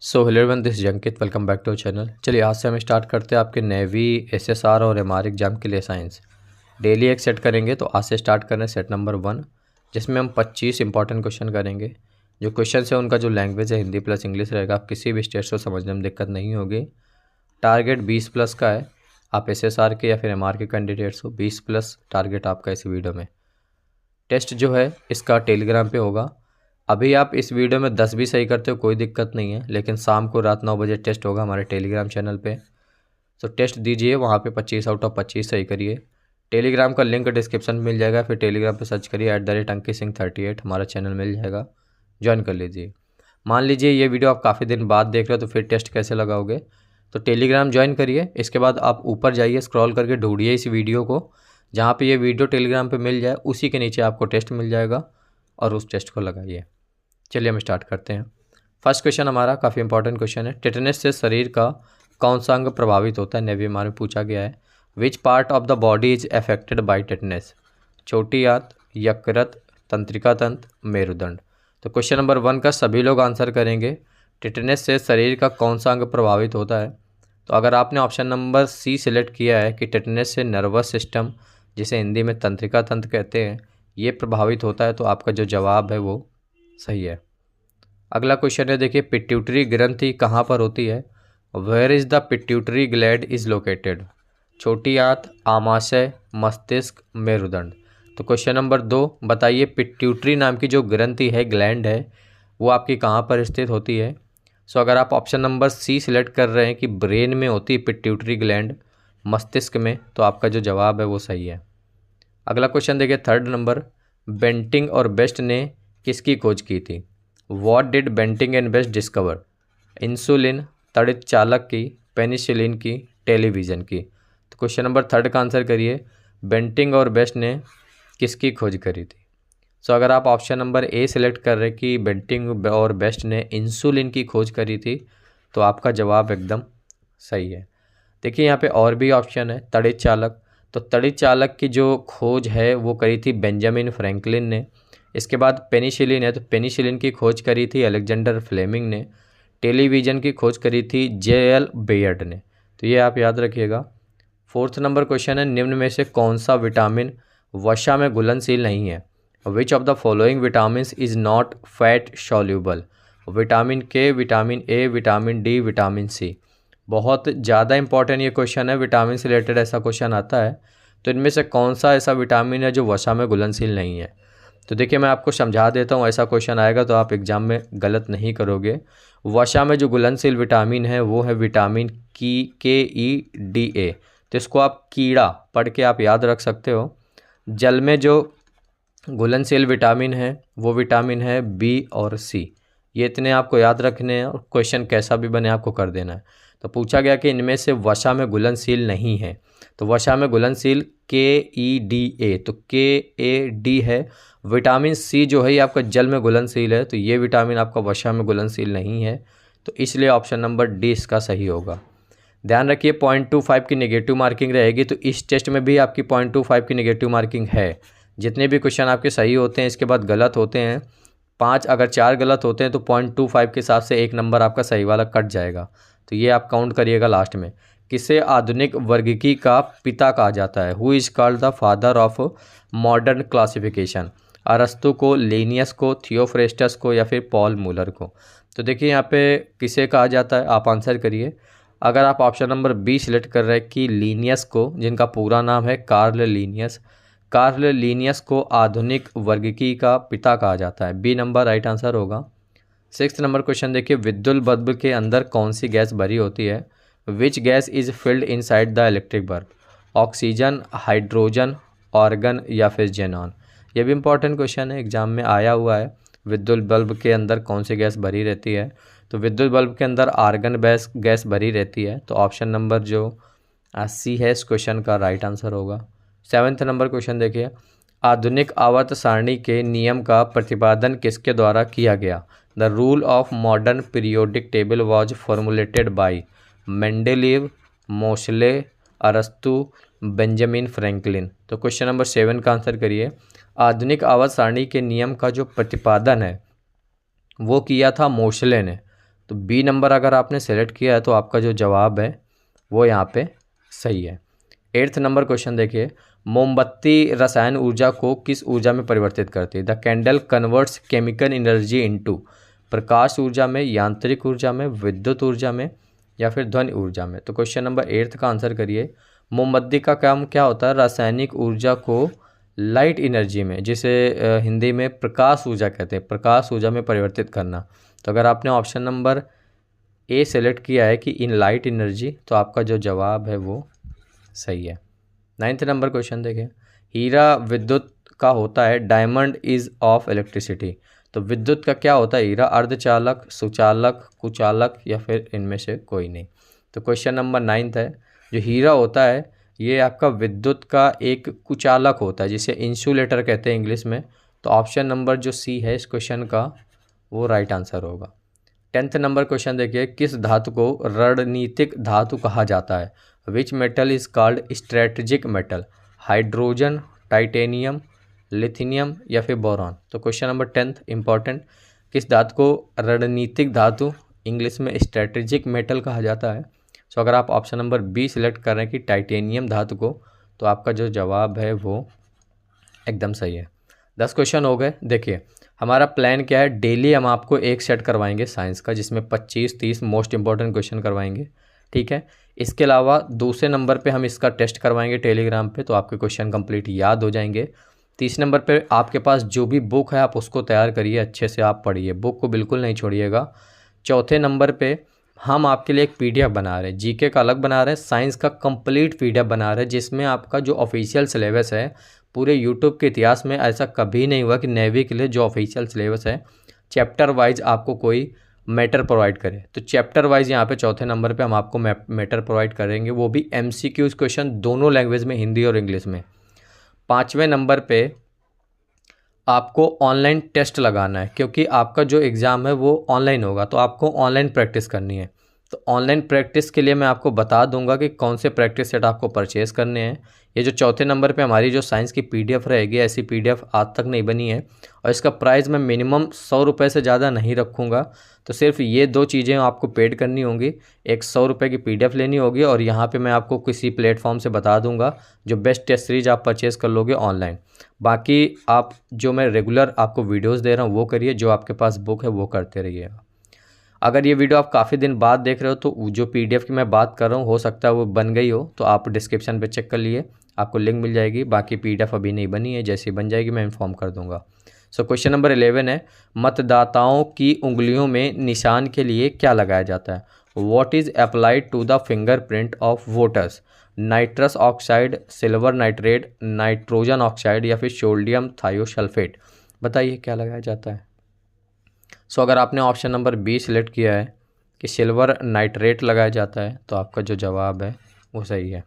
So hello everyone, this Ankit. Welcome back to channel. चलिए आज से हम स्टार्ट करते हैं आपके नेवी, एसएसआर और एमआर एग्जाम के लिए साइंस। डेली एक सेट करेंगे, तो आज से स्टार्ट करें सेट नंबर 1, जिसमें हम 25 इंपॉर्टेंट क्वेश्चन करेंगे। जो क्वेश्चन है उनका जो लैंग्वेज है हिंदी प्लस इंग्लिश रहेगा। आप किसी भी स्टेट को समझने में दिक्कत नहीं होगी। टारगेट 20 प्लस का है। आप एसएसआर के या फिर एमआर के कैंडिडेट्स हो, 20 प्लस टारगेट आपका इस वीडियो में। टेस्ट जो है इसका टेलीग्राम पे होगा। अभी आप इस वीडियो में 10 भी सही करते हो कोई दिक्कत नहीं है, लेकिन शाम को रात 9 बजे टेस्ट होगा हमारे टेलीग्राम चैनल पे। तो टेस्ट दीजिए, वहाँ पे 25 आउट ऑफ 25 सही करिए। टेलीग्राम का लिंक डिस्क्रिप्शन में मिल जाएगा, फिर टेलीग्राम पे सर्च करिए @AnkiSingh38, हमारा चैनल मिल जाएगा, ज्वाइन कर लीजिए। मान लीजिए ये वीडियो आप काफ़ी दिन बाद देख रहे हो, तो फिर टेस्ट कैसे लगाओगे? तो टेलीग्राम ज्वाइन करिए, इसके बाद आप ऊपर जाइए, स्क्रॉल करके ढूंढिए इस वीडियो को, जहाँ पे ये वीडियो टेलीग्राम पे मिल जाए उसी के नीचे आपको टेस्ट मिल जाएगा और उस टेस्ट को लगाइए। चलिए हम स्टार्ट करते हैं। फर्स्ट क्वेश्चन हमारा काफ़ी इंपॉर्टेंट क्वेश्चन है। टेटनस से शरीर का कौन सा अंग प्रभावित होता है? नेवी में पूछा गया है। Which part of the body is affected by tetanus? छोटी आंत, यकृत, तंत्रिका तंत्र, मेरुदंड। तो क्वेश्चन नंबर 1 का सभी लोग आंसर करेंगे। टेटनस से शरीर का कौन सा अंग प्रभावित होता है? तो अगर आपने ऑप्शन नंबर सी सिलेक्ट किया है कि टेटनस से नर्वस सिस्टम, जिसे हिंदी में तंत्रिका तंत्र कहते हैं, ये प्रभावित होता है, तो आपका जो जवाब है वो सही है। अगला क्वेश्चन है, देखिए, पिट्यूटरी ग्रंथि कहाँ पर होती है? Where is the pituitary gland is located? छोटी आंत, आमाशय, मस्तिष्क, मेरुदंड। तो क्वेश्चन नंबर 2, बताइए पिट्यूटरी नाम की जो ग्रंथि है, ग्लैंड है, वो आपकी कहाँ पर स्थित होती है? सो अगर आप ऑप्शन नंबर सी सिलेक्ट कर रहे हैं कि ब्रेन में होती है पिट्यूटरी ग्लैंड, मस्तिष्क में, तो आपका जो जवाब है वो सही है। अगला क्वेश्चन देखिए, थर्ड नंबर, बेंटिंग और बेस्ट ने किसकी खोज की थी? What did Banting and Best discover? Insulin, तड़ित चालक की, पेनिसिलिन की, टेलीविज़न की। तो क्वेश्चन नंबर 3 का आंसर करिए, बेंटिंग और बेस्ट ने किसकी खोज करी थी? सो अगर आप ऑप्शन नंबर ए सिलेक्ट कर रहे कि बेंटिंग और बेस्ट ने इंसुलिन की खोज करी थी, तो आपका जवाब एकदम सही है। देखिए यहाँ पे और भी ऑप्शन है। तड़ित चालक, तो तड़ित चालक की जो खोज है वो करी थी बेंजामिन फ्रैंकलिन ने। इसके बाद पेनिसिलिन है, तो पेनिसिलिन की खोज करी थी अलेक्जेंडर फ्लेमिंग ने। टेलीविज़न की खोज करी थी JL बेयर्ड ने। तो ये आप याद रखिएगा। फोर्थ नंबर क्वेश्चन है, निम्न में से कौन सा विटामिन वसा में घुलनशील नहीं है? Which of the following vitamin is not fat soluble? Vitamin K, vitamin A, vitamin D, vitamin C. बहुत ज़्यादा इंपॉर्टेंट ये क्वेश्चन है, विटामिन से रिलेटेड ऐसा क्वेश्चन आता है। तो इनमें से कौन सा ऐसा विटामिन है जो वसा में घुलनशील नहीं है? तो देखिए मैं आपको समझा देता हूँ, ऐसा क्वेश्चन आएगा तो आप एग्जाम में गलत नहीं करोगे। वसा में जो घुलनशील विटामिन है वो है विटामिन KE, DA। तो इसको आप कीड़ा पढ़ के आप याद रख सकते हो। जल में जो घुलनशील विटामिन है वो विटामिन है B और C। ये इतने आपको याद रखने हैं, और क्वेश्चन कैसा भी बने आपको कर देना है। तो पूछा गया कि इनमें से वसा में घुलनशील नहीं है, तो वसा में घुलनशील KEDA, तो KAD है। विटामिन C जो है ये आपका जल में घुलनशील है, तो ये विटामिन आपका वसा में घुलनशील नहीं है, तो इसलिए ऑप्शन नंबर डी इसका सही होगा। ध्यान रखिए 0.25 की नेगेटिव मार्किंग रहेगी, तो इस टेस्ट में भी आपकी 0.25 की नेगेटिव मार्किंग है। जितने भी क्वेश्चन आपके सही होते हैं इसके बाद गलत होते हैं 5, अगर 4 गलत होते हैं तो 0.25 के हिसाब से 1 नंबर आपका सही वाला कट जाएगा। तो ये आप काउंट करिएगा लास्ट में। किसे आधुनिक वर्गीकी का पिता कहा जाता है? Who is called the father of modern classification? अरस्तु को, लेनियस को, थियोफ्रेस्टस को, या फिर पॉल मूलर को? तो देखिए यहाँ पे किसे कहा जाता है, आप आंसर करिए। अगर आप ऑप्शन नंबर बी सिलेक्ट कर रहे हैं कि लीनियस को, जिनका पूरा नाम है कार्ल लीनियस, कार्ल लीनियस को आधुनिक वर्गीकी का पिता कहा जाता है। बी नंबर राइट आंसर होगा। 6th नंबर क्वेश्चन देखिए, विद्युत बल्ब के अंदर कौन सी गैस भरी होती है? Which gas is filled inside the electric bulb? Oxygen, hydrogen, organ, या फिर जेनॉन? ये भी इंपॉर्टेंट क्वेश्चन है, एग्जाम में आया हुआ है। विद्युत बल्ब के अंदर कौन सी गैस भरी रहती है? तो विद्युत बल्ब के अंदर आर्गन गैस भरी रहती है, तो ऑप्शन नंबर जो सी है इस क्वेश्चन का राइट आंसर होगा। 7th नंबर क्वेश्चन देखिए, आधुनिक आवर्त सारणी के नियम का प्रतिपादन किसके द्वारा किया गया? The rule of modern periodic table was formulated by Mendeleev, Moseley, अरस्तु, बेंजामिन फ्रैंकलिन। तो क्वेश्चन नंबर 7 का आंसर करिए। आधुनिक आवर्त सारणी के नियम का जो प्रतिपादन है वो किया था मोशले ने। तो बी नंबर अगर आपने सेलेक्ट किया है तो आपका जो जवाब है वो यहाँ पे सही है। 8th नंबर क्वेश्चन देखिए, मोमबत्ती रसायन ऊर्जा को किस ऊर्जा में परिवर्तित करती है? The candle converts chemical energy into, प्रकाश ऊर्जा में, यांत्रिक ऊर्जा में, विद्युत ऊर्जा में या फिर ध्वनि ऊर्जा में। तो क्वेश्चन नंबर 8th का आंसर करिए। मोमबत्ती का काम क्या होता है? रासायनिक ऊर्जा को लाइट एनर्जी में, जिसे हिंदी में प्रकाश ऊर्जा कहते हैं, प्रकाश ऊर्जा में परिवर्तित करना। तो अगर आपने ऑप्शन नंबर ए सेलेक्ट किया है कि इन लाइट एनर्जी, तो आपका जो जवाब है वो सही है। 9th नंबर क्वेश्चन देखें, हीरा विद्युत का होता है, डायमंड इज ऑफ इलेक्ट्रिसिटी। तो विद्युत का क्या होता है? हीरा अर्धचालक, सुचालक, कुचालक या फिर इनमें से कोई नहीं। तो क्वेश्चन नंबर 9th है, जो हीरा होता है ये आपका विद्युत का एक कुचालक होता है, जिसे इंसुलेटर कहते हैं इंग्लिश में। तो ऑप्शन नंबर जो सी है इस क्वेश्चन का वो राइट आंसर होगा। 10th नंबर क्वेश्चन देखिए, किस धातु को रणनीतिक धातु कहा जाता है? Which metal is called strategic metal? Hydrogen, titanium, lithium या फिर बोरॉन। तो क्वेश्चन नंबर 10th इंपॉर्टेंट, किस धातु को रणनीतिक धातु इंग्लिश में स्ट्रेटेजिक मेटल कहा जाता है? सो अगर आप ऑप्शन नंबर बी सिलेक्ट कर रहे हैं कि टाइटेनियम धातु को, तो आपका जो जवाब है वो एकदम सही है। 10 क्वेश्चन हो गए। देखिए हमारा प्लान क्या है, डेली हम आपको एक सेट करवाएंगे साइंस का, जिसमें 25-30 मोस्ट इंपॉर्टेंट क्वेश्चन करवाएंगे, ठीक है। इसके अलावा दूसरे नंबर पे हम इसका टेस्ट करवाएंगे टेलीग्राम पे, तो आपके क्वेश्चन कंप्लीट याद हो जाएंगे। 30 नंबर पे आपके पास जो भी बुक है आप उसको तैयार करिए, अच्छे से आप पढ़िए, बुक को बिल्कुल नहीं छोड़िएगा। चौथे नंबर पे हम आपके लिए एक पीडीएफ बना रहे हैं, जीके का अलग बना रहे हैं, साइंस का कंप्लीट पीडीएफ बना रहे हैं, जिसमें आपका जो ऑफिशियल सिलेबस है, पूरे यूट्यूब के इतिहास में ऐसा कभी नहीं हुआ कि नेवी के लिए जो ऑफिशियल सिलेबस है चैप्टर वाइज आपको कोई मैटर प्रोवाइड करे। तो चैप्टर वाइज यहाँ पे चौथे नंबर पे हम आपको मैटर प्रोवाइड करेंगे, वो भी एमसीक्यूज क्वेश्चन दोनों लैंग्वेज में, हिंदी और इंग्लिश में। 5वें नंबर पे आपको ऑनलाइन टेस्ट लगाना है, क्योंकि आपका जो एग्ज़ाम है वो ऑनलाइन होगा, तो आपको ऑनलाइन प्रैक्टिस करनी है। तो ऑनलाइन प्रैक्टिस के लिए मैं आपको बता दूंगा कि कौन से प्रैक्टिस सेट आपको परचेज़ करने हैं। ये जो चौथे नंबर पे हमारी जो साइंस की पीडीएफ रहेगी, ऐसी पीडीएफ आज तक नहीं बनी है, और इसका प्राइस मैं मिनिमम 100 रुपये से ज़्यादा नहीं रखूँगा। तो सिर्फ ये 2 चीज़ें आपको पेड करनी होंगी, एक 100 रुपये की पीडीएफ लेनी होगी, और यहाँ पे मैं आपको किसी प्लेटफॉर्म से बता दूंगा जो बेस्ट टेस्ट सीरीज आप परचेज़ कर लोगे ऑनलाइन। बाकी आप जो मैं रेगुलर आपको वीडियोज़ दे रहा हूँ वो करिए, जो आपके पास बुक है वो करते रहिएगा। अगर ये वीडियो आप काफ़ी दिन बाद देख रहे हो तो जो पीडीएफ की मैं बात कर रहा हूँ हो सकता है वो बन गई हो, तो आप डिस्क्रिप्शन पे चेक कर लिए, आपको लिंक मिल जाएगी। बाकी पीडीएफ अभी नहीं बनी है, जैसे ही बन जाएगी मैं इन्फॉर्म कर दूंगा। सो क्वेश्चन नंबर 11 है, मतदाताओं की उंगलियों में निशान के लिए क्या लगाया जाता है? What is applied to the fingerprint of voters? Nitrous oxide, silver nitrate, nitrogen oxide या फिर सोडियम थायोसल्फेट। बताइए क्या लगाया जाता है? सो अगर आपने ऑप्शन नंबर बी सिलेक्ट किया है कि सिल्वर नाइट्रेट लगाया जाता है, तो आपका जो जवाब है वो सही है।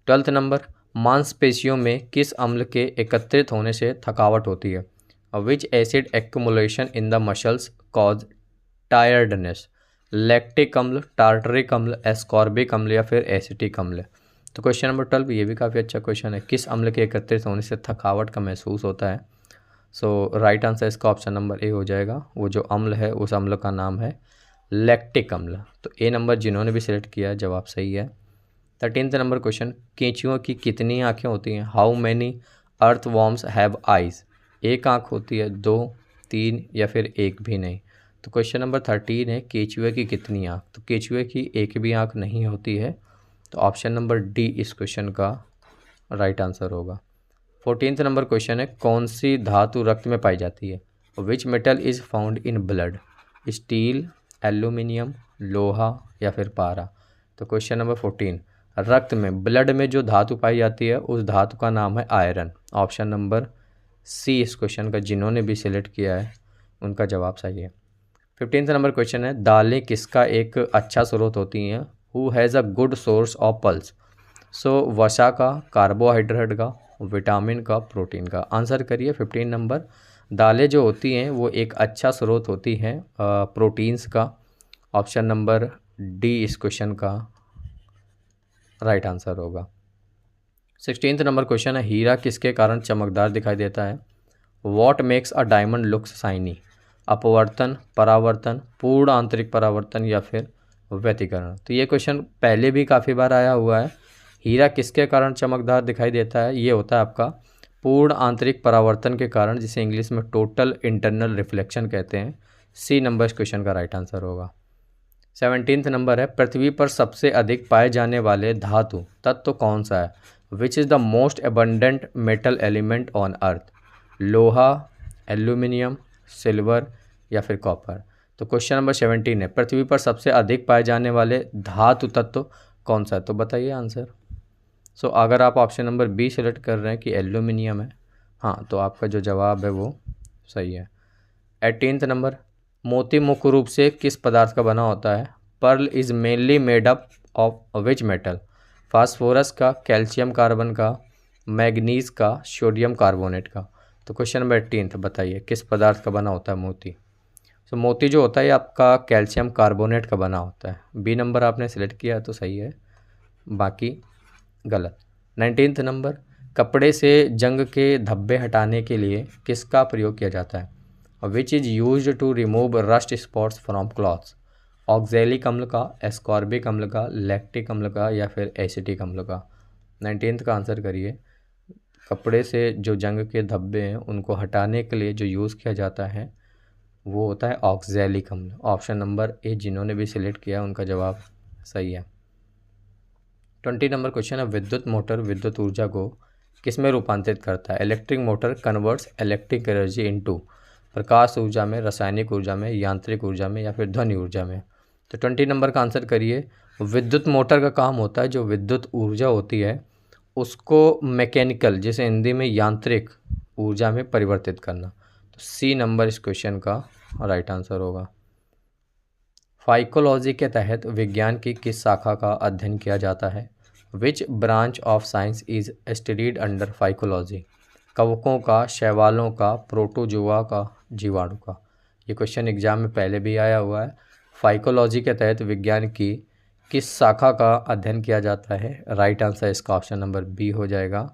12th नंबर, मांसपेशियों में किस अम्ल के एकत्रित होने से थकावट होती है? विच acid accumulation in the muscles cause tiredness? Lactic अम्ल, टार्टरिक अम्ल, एस्कॉर्बिक अम्ल या फिर एसिटिक अम्ल। तो क्वेश्चन नंबर 12 ये भी काफ़ी अच्छा क्वेश्चन है, किस अम्ल के एकत्रित होने से थकावट का महसूस होता है? सो राइट आंसर इसका ऑप्शन नंबर ए हो जाएगा। वो जो अम्ल है उस अम्ल का नाम है लैक्टिक अम्ल। तो ए नंबर जिन्होंने भी सिलेक्ट किया जवाब सही है। 13th नंबर क्वेश्चन, केंचुओं की कितनी आँखें होती हैं? How many earthworms have eyes? एक आँख होती है, 2, 3 या फिर एक भी नहीं। तो क्वेश्चन नंबर 13 है, केंचुए की कितनी आँख? तो केंचुए की एक भी आँख नहीं होती है, तो ऑप्शन नंबर डी इस क्वेश्चन का राइट आंसर होगा। 14th नंबर क्वेश्चन है, कौन सी धातु रक्त में पाई जाती है? Which metal is found in blood? Steel, aluminium, लोहा या फिर पारा। तो क्वेश्चन नंबर 14, रक्त में, ब्लड में जो धातु पाई जाती है उस धातु का नाम है आयरन। ऑप्शन नंबर सी इस क्वेश्चन का जिन्होंने भी सिलेक्ट किया है उनका जवाब सही है। 15th नंबर क्वेश्चन है, दालें किसका एक अच्छा स्रोत होती हैं? Who has a good source of pulse? So वसा का, कार्बोहाइड्रेट का, विटामिन का, प्रोटीन का। आंसर करिए 15 नंबर। दालें जो होती हैं वो एक अच्छा स्रोत होती हैं प्रोटीन्स का। ऑप्शन नंबर डी इस क्वेश्चन का राइट आंसर होगा। 16th नंबर क्वेश्चन है, हीरा किसके कारण चमकदार दिखाई देता है? What makes a diamond looks shiny? अपवर्तन, परावर्तन, पूर्ण आंतरिक परावर्तन या फिर व्यतिकरण। तो ये क्वेश्चन पहले भी काफ़ी बार आया हुआ है। हीरा किसके कारण चमकदार दिखाई देता है? ये होता है आपका पूर्ण आंतरिक परावर्तन के कारण, जिसे इंग्लिश में टोटल इंटरनल रिफ्लेक्शन कहते हैं। सी नंबर इस क्वेश्चन का राइट आंसर होगा। 17th नंबर है, पृथ्वी पर सबसे अधिक पाए जाने वाले धातु तत्व कौन सा है? Which is the most abundant metal element on earth? लोहा, एल्यूमिनियम, सिल्वर या फिर कॉपर। तो क्वेश्चन नंबर 17 है, पृथ्वी पर सबसे अधिक पाए जाने वाले धातु तत्व कौन सा है? तो बताइए आंसर। सो अगर आप ऑप्शन नंबर बी सेलेक्ट कर रहे हैं कि एल्यूमिनियम है, हाँ, तो आपका जो जवाब है वो सही है। 18th नंबर, मोती मुख्य रूप से किस पदार्थ का बना होता है? Pearl is mainly made up of which metal? Phosphorus का, कैल्शियम कार्बन का, मैग्नीज का, सोडियम कार्बोनेट का। तो क्वेश्चन नंबर 18 बताइए किस पदार्थ का बना होता है मोती? तो मोती जो होता है आपका कैल्शियम कार्बोनेट का बना होता है। बी नंबर आपने सेलेक्ट किया तो सही है, बाकी गलत। 19th नंबर, कपड़े से जंग के धब्बे हटाने के लिए किसका प्रयोग किया जाता है? Which is use to remove rust spots from clothes? Oxalic अम्ल का, एस्कॉर्बिक अम्ल का, लैक्टिक अम्ल का या फिर एसिटिक अम्ल का। 19th का आंसर करिए। कपड़े से जो जंग के धब्बे हैं उनको हटाने के लिए जो यूज़ किया जाता है वो होता है ऑक्जेलिक अम्ल। ऑप्शन नंबर ए जिन्होंने भी सिलेक्ट किया उनका जवाब सही है। 20 नंबर क्वेश्चन है, विद्युत मोटर विद्युत ऊर्जा को किस में रूपांतरित करता है? Electric motor converts electric energy into प्रकाश ऊर्जा में, रासायनिक ऊर्जा में, यांत्रिक ऊर्जा में या फिर ध्वनि ऊर्जा में। तो 20 नंबर का आंसर करिए। विद्युत मोटर का काम होता है जो विद्युत ऊर्जा होती है उसको मैकेनिकल, जिसे हिंदी में यांत्रिक ऊर्जा में परिवर्तित करना। तो सी नंबर इस क्वेश्चन का राइट आंसर होगा। फाइकोलॉजी के तहत विज्ञान की किस शाखा का अध्ययन किया जाता है? Which branch of science is studied under phycology? कवकों का, शैवालों का, प्रोटोजुआ का, जीवाणु का। ये क्वेश्चन एग्जाम में पहले भी आया हुआ है। फाइकोलॉजी के तहत विज्ञान की किस शाखा का अध्ययन किया जाता है? राइट आंसर इसका ऑप्शन नंबर बी हो जाएगा।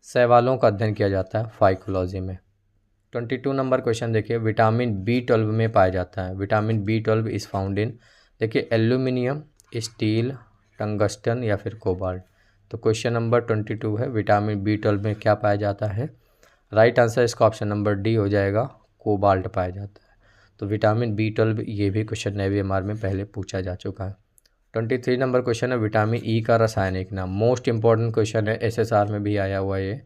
शैवालों का अध्ययन किया जाता है फाइकोलॉजी में। 22 नंबर क्वेश्चन देखिए, विटामिन B12 में पाया जाता है। Vitamin B12 is found in, देखिए, एल्यूमिनियम, स्टील, टंगस्टन या फिर कोबाल्ट। तो क्वेश्चन नंबर 22 है, विटामिन B12 में क्या पाया जाता है? राइट आंसर इसका ऑप्शन नंबर डी हो जाएगा, कोबाल्ट पाया जाता है। तो विटामिन B12 ये भी क्वेश्चन नेवी MR में पहले पूछा जा चुका है। 23 नंबर क्वेश्चन है, विटामिन ई का रासायनिक नाम। मोस्ट इंपॉर्टेंट क्वेश्चन है, SSR में भी आया हुआ है ये।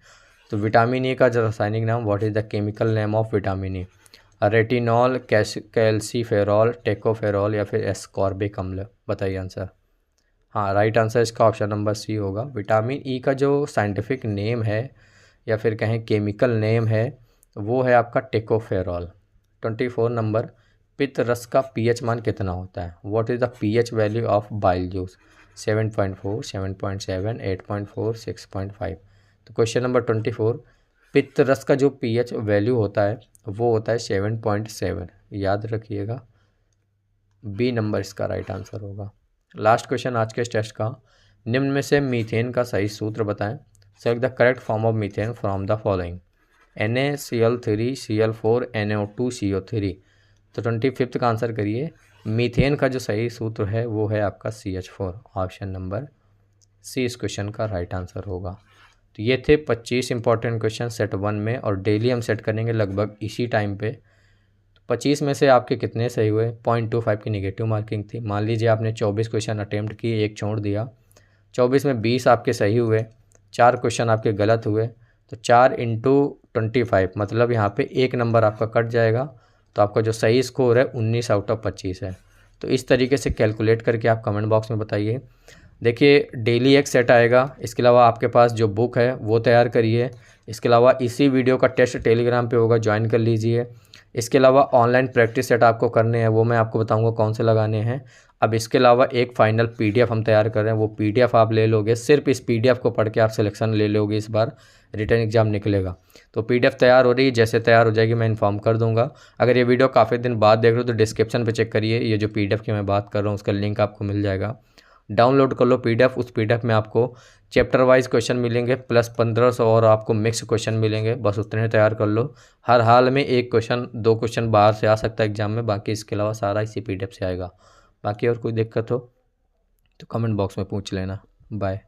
तो विटामिन ई का जो रासायनिक नाम, what is the chemical name of vitamin E? Retinol, calciferol, tocopherol या फिर एस्कॉर्बिक अम्ल। बताइए आंसर। हाँ, राइट आंसर इसका ऑप्शन नंबर सी होगा। विटामिन ई का जो साइंटिफिक नेम है या फिर कहें केमिकल नेम है वो है आपका टेकोफेरॉल। 24 नंबर, पित्त रस का pH मान कितना होता है? What is the pH value of bile juice? 7.4, 7.7, 8.4, 6.5। तो क्वेश्चन नंबर 24, पित्त रस का जो pH वैल्यू होता है वो होता है 7.7। याद रखिएगा, बी नंबर इसका राइट आंसर होगा। लास्ट क्वेश्चन आज के इस टेस्ट का, निम्न में से मीथेन का सही सूत्र बताएं। Select the correct form of methane from the following: NaCl3 Cl4 NO2 CO3। तो 25 का आंसर करिए। मीथेन का जो सही सूत्र है वो है आपका CH4। ऑप्शन नंबर सी इस क्वेश्चन का राइट आंसर होगा। तो ये थे 25 इंपॉर्टेंट क्वेश्चन सेट 1 में, और डेली हम सेट करेंगे लगभग इसी टाइम पे। 25 में से आपके कितने सही हुए? 0.25 की नेगेटिव मार्किंग थी। मान लीजिए आपने 24 क्वेश्चन अटेम्प्ट किए, एक छोड़ दिया, 24 में 20 आपके सही हुए, 4 क्वेश्चन आपके गलत हुए। तो 4 × 25 मतलब यहाँ पे 1 नंबर आपका कट जाएगा। तो आपका जो सही स्कोर है 19 आउट ऑफ 25 है। तो इस तरीके से कैलकुलेट करके आप कमेंट बॉक्स में बताइए। देखिए, डेली एक सेट आएगा, इसके अलावा आपके पास जो बुक है वो तैयार करिए। इसके अलावा इसी वीडियो का टेस्ट टेलीग्राम पे होगा, ज्वाइन कर लीजिए। इसके अलावा ऑनलाइन प्रैक्टिस सेट आपको करने हैं, वो मैं आपको बताऊंगा कौन से लगाने हैं। अब इसके अलावा एक फ़ाइनल PDF हम तैयार कर रहे हैं, वो PDF आप ले लोगे। सिर्फ इस PDF को पढ़ के आप सिलेक्शन ले लोगे, इस बार रिटर्न एग्जाम निकलेगा। तो PDF तैयार हो रही है, जैसे तैयार हो जाएगी मैं इन्फॉर्म कर दूंगा। अगर ये वीडियो काफ़ी दिन बाद देख रहे हो तो डिस्क्रिप्शन पे चेक करिए, ये जो PDF की मैं बात कर रहा हूँ उसका लिंक आपको मिल जाएगा। डाउनलोड कर लो PDF। उस PDF में आपको चैप्टर वाइज क्वेश्चन मिलेंगे प्लस 1500 और आपको मिक्स क्वेश्चन मिलेंगे, बस उतने तैयार कर लो। हर हाल में एक क्वेश्चन 2 क्वेश्चन बाहर से आ सकता है एग्जाम में, बाकी इसके अलावा सारा इसी PDF से आएगा। बाकी और कोई दिक्कत हो तो कमेंट बॉक्स में पूछ लेना। बाय।